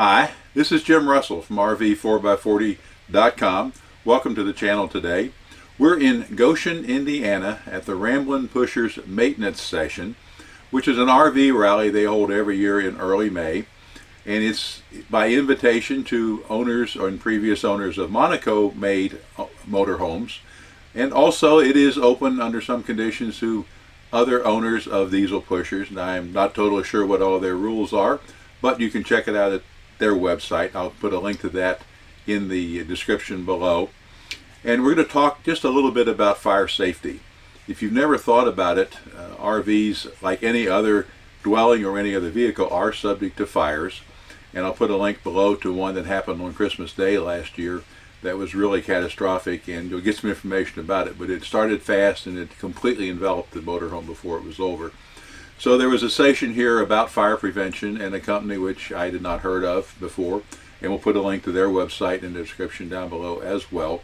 Hi, this is Jim Russell from RV4x40.com. Welcome to the channel today. We're in Goshen, Indiana at the Ramblin' Pushers Maintenance Session, which is an RV rally they hold every year in early May. And it's by invitation to owners and previous owners of Monaco-made motorhomes. And also it is open under some conditions to other owners of diesel pushers. And I'm not totally sure what all their rules are, but you can check it out at their website. I'll put a link to that in the description below. And we're going to talk just a little bit about fire safety. If you've never thought about it, RVs, like any other dwelling or any other vehicle, are subject to fires. And I'll put a link below to one that happened on Christmas Day last year that was really catastrophic, and you'll get some information about it. But it started fast and it completely enveloped the motorhome before it was over. So there was a session here about fire prevention and a company which I did not heard of before, and we'll put a link to their website in the description down below as well.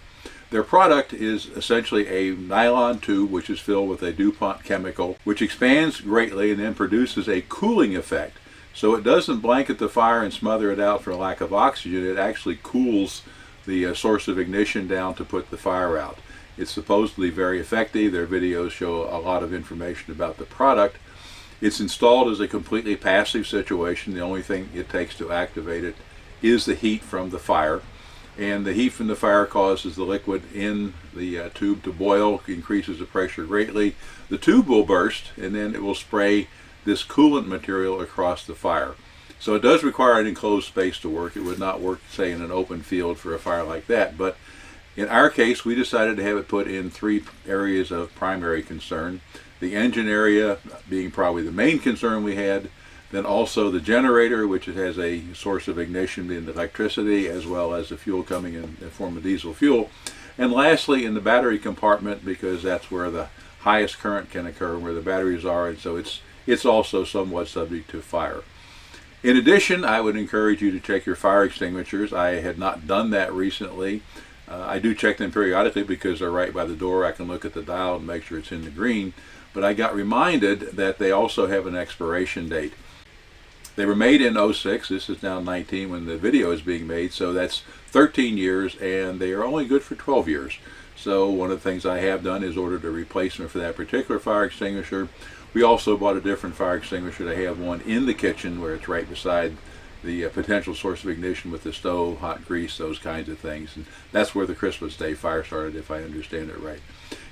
Their product is essentially a nylon tube which is filled with a DuPont chemical which expands greatly and then produces a cooling effect. So it doesn't blanket the fire and smother it out for lack of oxygen. It actually cools the source of ignition down to put the fire out. It's supposedly very effective. Their videos show a lot of information about the product. It's installed as a completely passive situation. The only thing it takes to activate it is the heat from the fire. And the heat from the fire causes the liquid in the tube to boil, increases the pressure greatly. The tube will burst, and then it will spray this coolant material across the fire. So it does require an enclosed space to work. It would not work, say, in an open field for a fire like that. But in our case, we decided to have it put in 3 areas of primary concern. The engine area being probably the main concern we had, then also the generator, which has a source of ignition in the electricity, as well as the fuel coming in the form of diesel fuel. And lastly, in the battery compartment, because that's where the highest current can occur, where the batteries are, and so it's also somewhat subject to fire. In addition, I would encourage you to check your fire extinguishers. I had not done that recently. I do check them periodically because they're right by the door. I can look at the dial and make sure it's in the green. But I got reminded that they also have an expiration date. They were made in '06. This is now 19 when the video is being made, so that's 13 years, and they are only good for 12 years. So one of the things I have done is ordered a replacement for that particular fire extinguisher. We also bought a different fire extinguisher. They have one in the kitchen where it's right beside the potential source of ignition with the stove, hot grease, those kinds of things. And that's where the Christmas Day fire started, if I understand it right.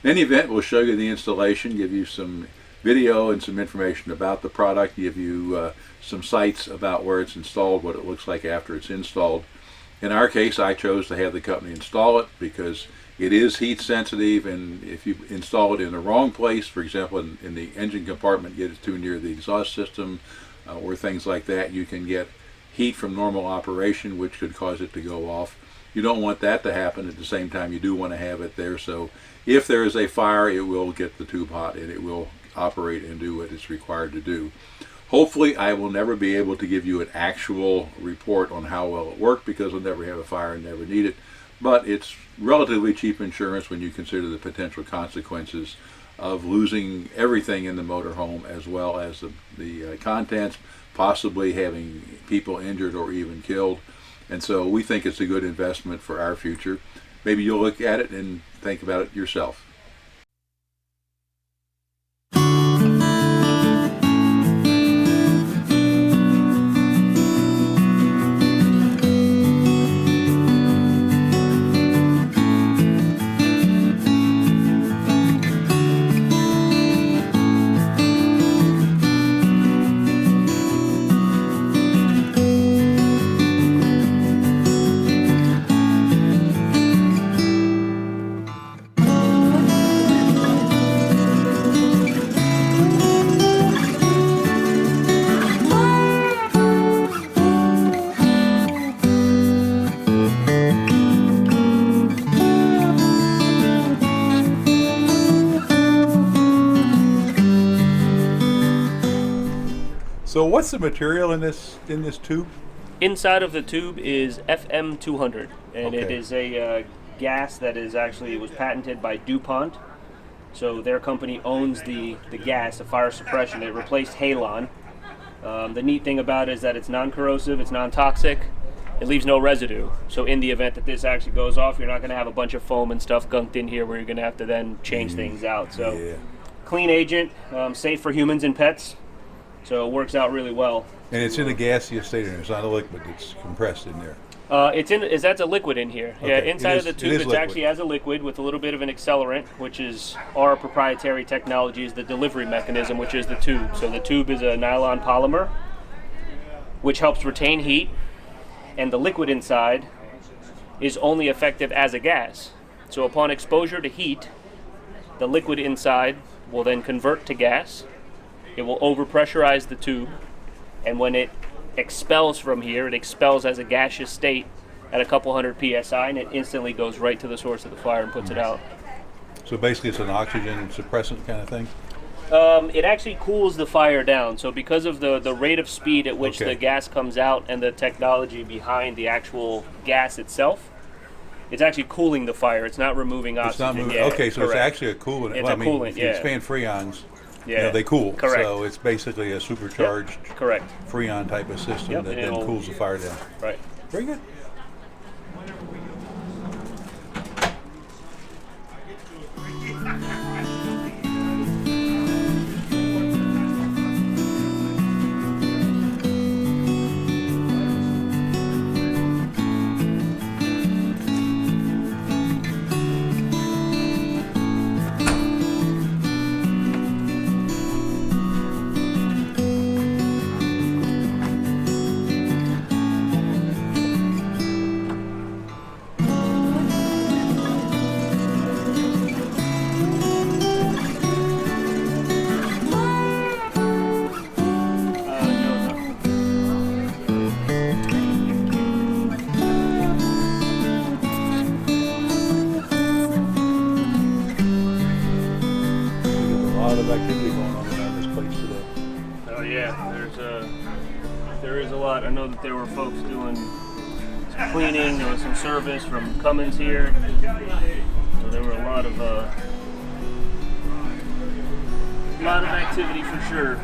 In any event, we'll show you the installation, give you some video and some information about the product, give you some sites about where it's installed, what it looks like after it's installed. In our case, I chose to have the company install it because it is heat sensitive, and if you install it in the wrong place, for example in the engine compartment, get it too near the exhaust system or things like that, you can get heat from normal operation which could cause it to go off. You don't want that to happen. At the same time, you do want to have it there, so if there is a fire, it will get the tube hot and it will operate and do what it's required to do. Hopefully I will never be able to give you an actual report on how well it worked because we'll never have a fire and never need it, but it's relatively cheap insurance when you consider the potential consequences of losing everything in the motorhome as well as the contents, possibly having people injured or even killed. And so we think it's a good investment for our future. Maybe you'll look at it and think about it yourself. So what's the material in this tube? Inside of the tube is FM200, and it Okay. is a gas that was patented by DuPont. So their company owns the gas, the fire suppression. It replaced halon. The neat thing about it is that it's non-corrosive, it's non-toxic, it leaves no residue. So in the event that this actually goes off, you're not going to have a bunch of foam and stuff gunked in here where you're going to have to then change things out. So Yeah. clean agent, safe for humans and pets. So it works out really well. And it's in a gaseous state, and it's not a liquid. It's compressed in there. That's a liquid in here. Okay. Yeah, inside of the It tube, is it's liquid. actually as a liquid with a little bit of an accelerant, which is our proprietary technology, is the delivery mechanism, which is the tube. So the tube is a nylon polymer, which helps retain heat, and the liquid inside is only effective as a gas. So upon exposure to heat, the liquid inside will then convert to gas. It will overpressurize the tube, and when it expels from here, it expels as a gaseous state at a couple hundred psi, and it instantly goes right to the source of the fire and puts it out. So basically it's an oxygen suppressant kind of thing? It actually cools the fire down. So because of the rate of speed at which Okay. the gas comes out and the technology behind the actual gas itself, it's actually cooling the fire. It's not removing oxygen. It's not moving. Yeah, Okay, so correct. it's actually a coolant. It's Well, a coolant, if you yeah. expand freons, Yeah, they cool. Correct. So it's basically a supercharged Correct. freon type of system Yep, that and then it'll- cools the fire down. Right. Very good. There's a lot of activity going on around this place today. Oh yeah, there is a lot. I know that there were folks doing some cleaning. There was some service from Cummins here. So there were a lot of activity for sure.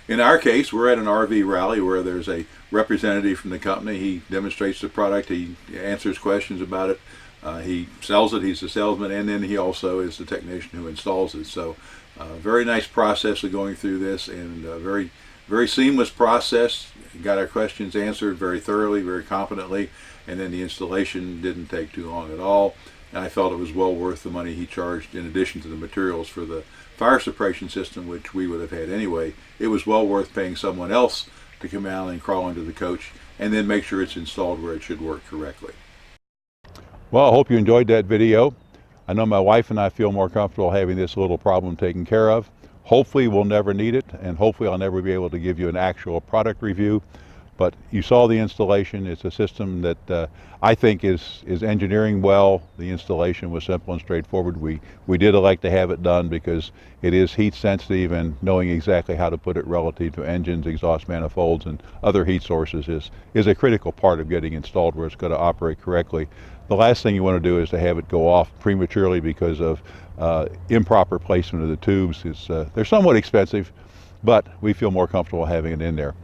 In our case, we're at an RV rally where there's a representative from the company. He demonstrates the product, he answers questions about it, he sells it, he's the salesman, and then he also is the technician who installs it. So very nice process of going through this, and very, very seamless process. Got our questions answered very thoroughly, very competently, and then the installation didn't take too long at all. And I felt it was well worth the money he charged in addition to the materials for the fire suppression system, which we would have had anyway. It was well worth paying someone else to come out and crawl into the coach and then make sure it's installed where it should work correctly. Well, I hope you enjoyed that video. I know my wife and I feel more comfortable having this little problem taken care of. Hopefully we'll never need it, and hopefully I'll never be able to give you an actual product review. But you saw the installation. It's a system that I think is engineering well. The installation was simple and straightforward. We did elect to have it done because it is heat sensitive, and knowing exactly how to put it relative to engines, exhaust manifolds, and other heat sources is a critical part of getting installed where it's going to operate correctly. The last thing you want to do is to have it go off prematurely because of improper placement of the tubes. They're somewhat expensive, but we feel more comfortable having it in there.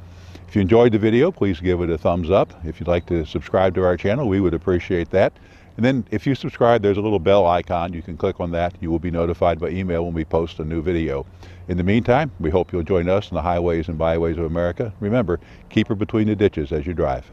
If you enjoyed the video, please give it a thumbs up. If you'd like to subscribe to our channel, we would appreciate that. And then if you subscribe, there's a little bell icon. You can click on that. You will be notified by email when we post a new video. In the meantime, we hope you'll join us on the highways and byways of America. Remember, keep her between the ditches as you drive.